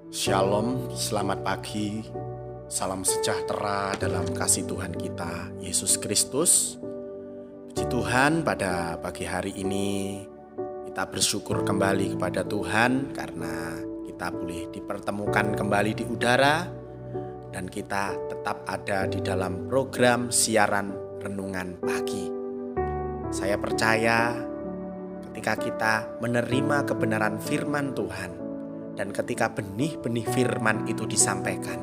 Shalom, selamat pagi, salam sejahtera dalam kasih Tuhan kita, Yesus Kristus. Puji Tuhan, pada pagi hari ini kita bersyukur kembali kepada Tuhan karena kita boleh dipertemukan kembali di udara dan kita tetap ada di dalam program siaran renungan pagi. Saya percaya ketika kita menerima kebenaran firman Tuhan, dan ketika benih-benih firman itu disampaikan,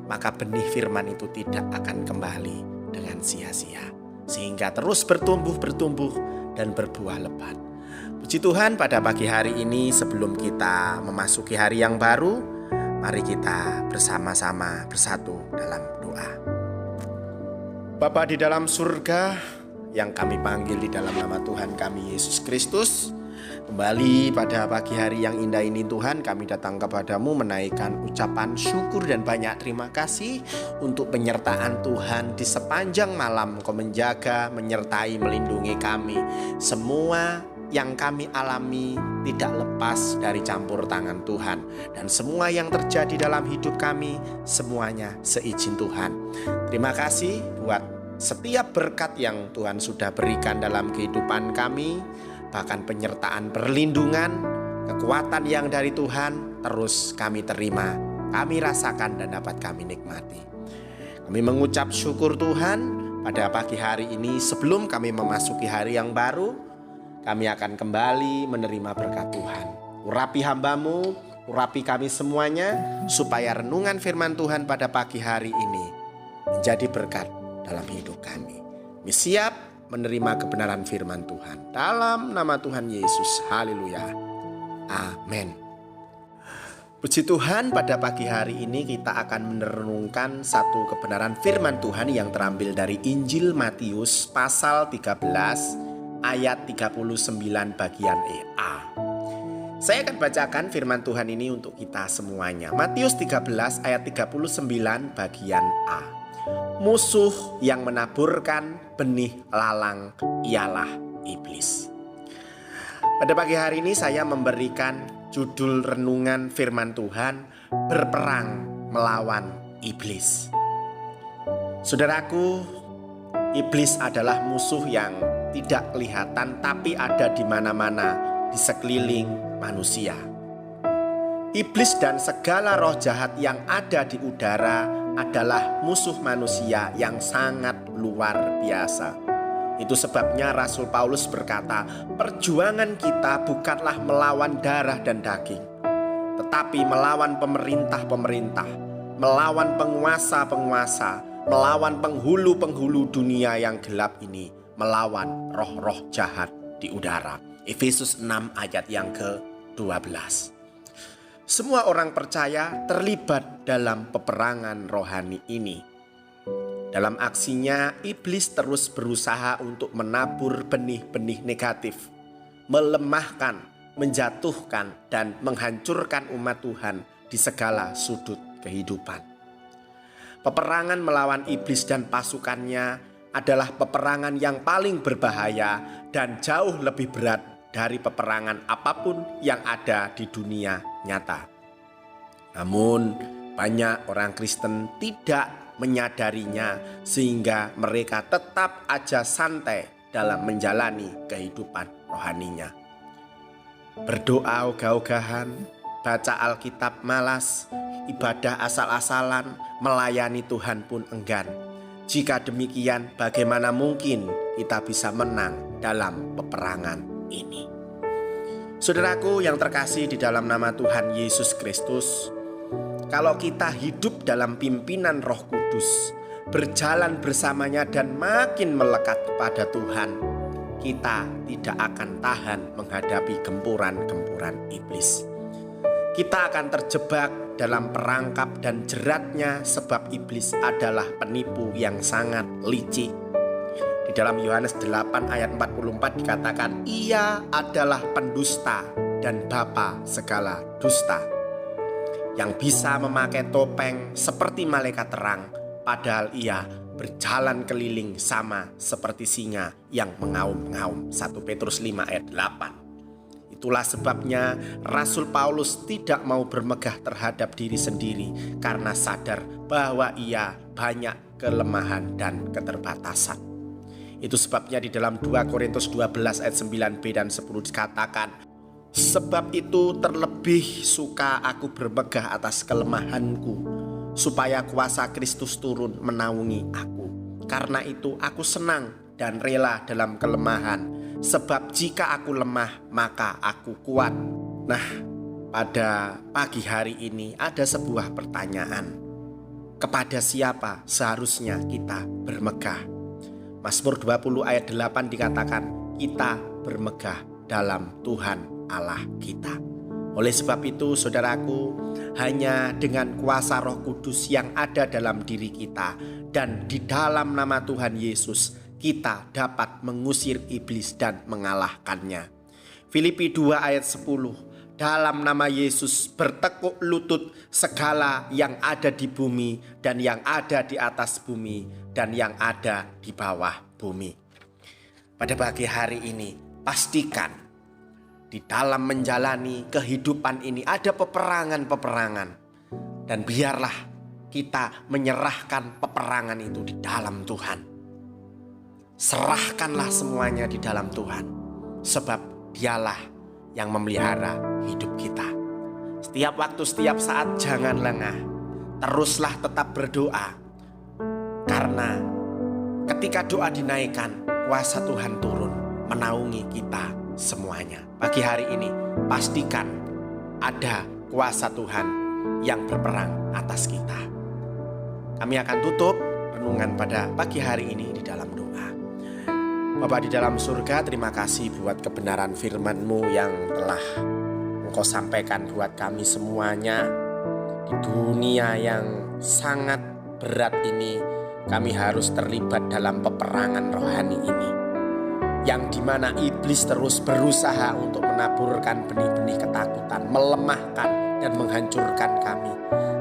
maka benih firman itu tidak akan kembali dengan sia-sia, sehingga terus bertumbuh dan berbuah lebat. Puji Tuhan, pada pagi hari ini sebelum kita memasuki hari yang baru, mari kita bersama-sama bersatu dalam doa. Bapa di dalam surga, yang kami panggil di dalam nama Tuhan kami Yesus Kristus, kembali pada pagi hari yang indah ini Tuhan, kami datang kepadamu menaikkan ucapan syukur dan banyak terima kasih untuk penyertaan Tuhan di sepanjang malam. Kau menjaga, menyertai, melindungi kami. Semua yang kami alami tidak lepas dari campur tangan Tuhan. Dan semua yang terjadi dalam hidup kami, semuanya seizin Tuhan. Terima kasih buat setiap berkat yang Tuhan sudah berikan dalam kehidupan kami, bahkan penyertaan perlindungan, kekuatan yang dari Tuhan terus kami terima, kami rasakan dan dapat kami nikmati. Kami mengucap syukur Tuhan pada pagi hari ini. Sebelum kami memasuki hari yang baru, kami akan kembali menerima berkat Tuhan. Urapi hamba-Mu, urapi kami semuanya, supaya renungan firman Tuhan pada pagi hari ini menjadi berkat dalam hidup kami. Kami siap menerima kebenaran firman Tuhan dalam nama Tuhan Yesus. Haleluya. Amin. Puji Tuhan, pada pagi hari ini kita akan merenungkan satu kebenaran firman Tuhan yang terambil dari Injil Matius pasal 13 ayat 39 bagian A. Saya akan bacakan firman Tuhan ini untuk kita semuanya. Matius 13 ayat 39 bagian A. Musuh yang menaburkan benih lalang ialah iblis. Pada pagi hari ini saya memberikan judul renungan firman Tuhan, berperang melawan iblis. Saudaraku, iblis adalah musuh yang tidak kelihatan tapi ada di mana-mana di sekeliling manusia. Iblis dan segala roh jahat yang ada di udara adalah musuh manusia yang sangat luar biasa. Itu sebabnya Rasul Paulus berkata, perjuangan kita bukanlah melawan darah dan daging, tetapi melawan pemerintah-pemerintah, melawan penguasa-penguasa, melawan penghulu-penghulu dunia yang gelap ini, melawan roh-roh jahat di udara. Efesus 6 ayat yang ke-12. Semua orang percaya terlibat dalam peperangan rohani ini. Dalam aksinya, iblis terus berusaha untuk menabur benih-benih negatif, melemahkan, menjatuhkan, dan menghancurkan umat Tuhan di segala sudut kehidupan. Peperangan melawan iblis dan pasukannya adalah peperangan yang paling berbahaya dan jauh lebih berat dari peperangan apapun yang ada di dunia nyata. Namun banyak orang Kristen tidak menyadarinya, sehingga mereka tetap aja santai dalam menjalani kehidupan rohaninya. Berdoa ogah-ogahan, baca Alkitab malas, ibadah asal-asalan, melayani Tuhan pun enggan. Jika demikian, bagaimana mungkin kita bisa menang dalam peperangan ini? Saudaraku yang terkasih di dalam nama Tuhan Yesus Kristus, kalau kita hidup dalam pimpinan Roh Kudus, berjalan bersamanya dan makin melekat kepada Tuhan, kita tidak akan tahan menghadapi gempuran-gempuran iblis. Kita akan terjebak dalam perangkap dan jeratnya, sebab iblis adalah penipu yang sangat licik. Di dalam Yohanes 8 ayat 44 dikatakan, ia adalah pendusta dan bapa segala dusta, yang bisa memakai topeng seperti malaikat terang, padahal ia berjalan keliling sama seperti singa yang mengaum-ngaum. 1 Petrus 5 ayat 8. Itulah sebabnya Rasul Paulus tidak mau bermegah terhadap diri sendiri karena sadar bahwa ia banyak kelemahan dan keterbatasan. Itu sebabnya di dalam 2 Korintus 12 ayat 9b dan 10 dikatakan, sebab itu terlebih suka aku bermegah atas kelemahanku, supaya kuasa Kristus turun menaungi aku. Karena itu aku senang dan rela dalam kelemahan, sebab jika aku lemah maka aku kuat. Nah, pada pagi hari ini ada sebuah pertanyaan. Kepada siapa seharusnya kita bermegah? Mazmur 20 ayat 8 dikatakan, kita bermegah dalam Tuhan Allah kita. Oleh sebab itu saudaraku, hanya dengan kuasa Roh Kudus yang ada dalam diri kita dan di dalam nama Tuhan Yesus, kita dapat mengusir iblis dan mengalahkannya. Filipi 2 ayat 10, dalam nama Yesus bertekuk lutut segala yang ada di bumi dan yang ada di atas bumi dan yang ada di bawah bumi. Pada pagi hari ini pastikan di dalam menjalani kehidupan ini ada peperangan-peperangan, dan biarlah kita menyerahkan peperangan itu di dalam Tuhan. Serahkanlah semuanya di dalam Tuhan, sebab Dialah yang memelihara hidup kita. Setiap waktu, setiap saat jangan lengah. Teruslah tetap berdoa. Karena ketika doa dinaikkan, kuasa Tuhan turun menaungi kita semuanya. Pagi hari ini pastikan ada kuasa Tuhan yang berperang atas kita. Kami akan tutup renungan pada pagi hari ini di dalam doa. Bapa di dalam surga, terima kasih buat kebenaran firman-Mu yang telah Engkau sampaikan buat kami semuanya. Di dunia yang sangat berat ini, kami harus terlibat dalam peperangan rohani ini, yang dimana iblis terus berusaha untuk menaburkan benih-benih ketakutan, melemahkan dan menghancurkan kami.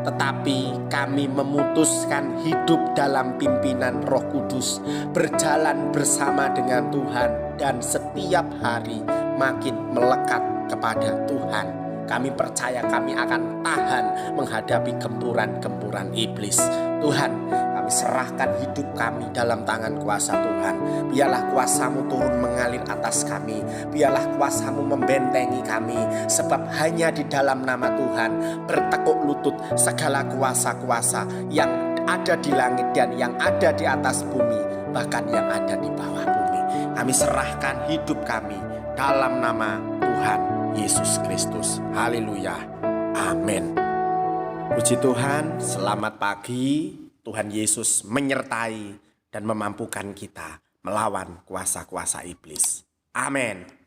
Tetapi kami memutuskan hidup dalam pimpinan Roh Kudus, berjalan bersama dengan Tuhan, dan setiap hari makin melekat kepada Tuhan. Kami percaya kami akan tahan menghadapi gempuran-gempuran iblis. Tuhan, kami serahkan hidup kami dalam tangan kuasa Tuhan. Biarlah kuasa-Mu turun mengalir atas kami. Biarlah kuasa-Mu membentengi kami. Sebab hanya di dalam nama Tuhan bertekuk lutut segala kuasa-kuasa yang ada di langit dan yang ada di atas bumi, bahkan yang ada di bawah bumi. Kami serahkan hidup kami dalam nama Tuhan Yesus Kristus. Haleluya. Amin. Puji Tuhan, selamat pagi. Tuhan Yesus menyertai dan memampukan kita melawan kuasa-kuasa iblis. Amin.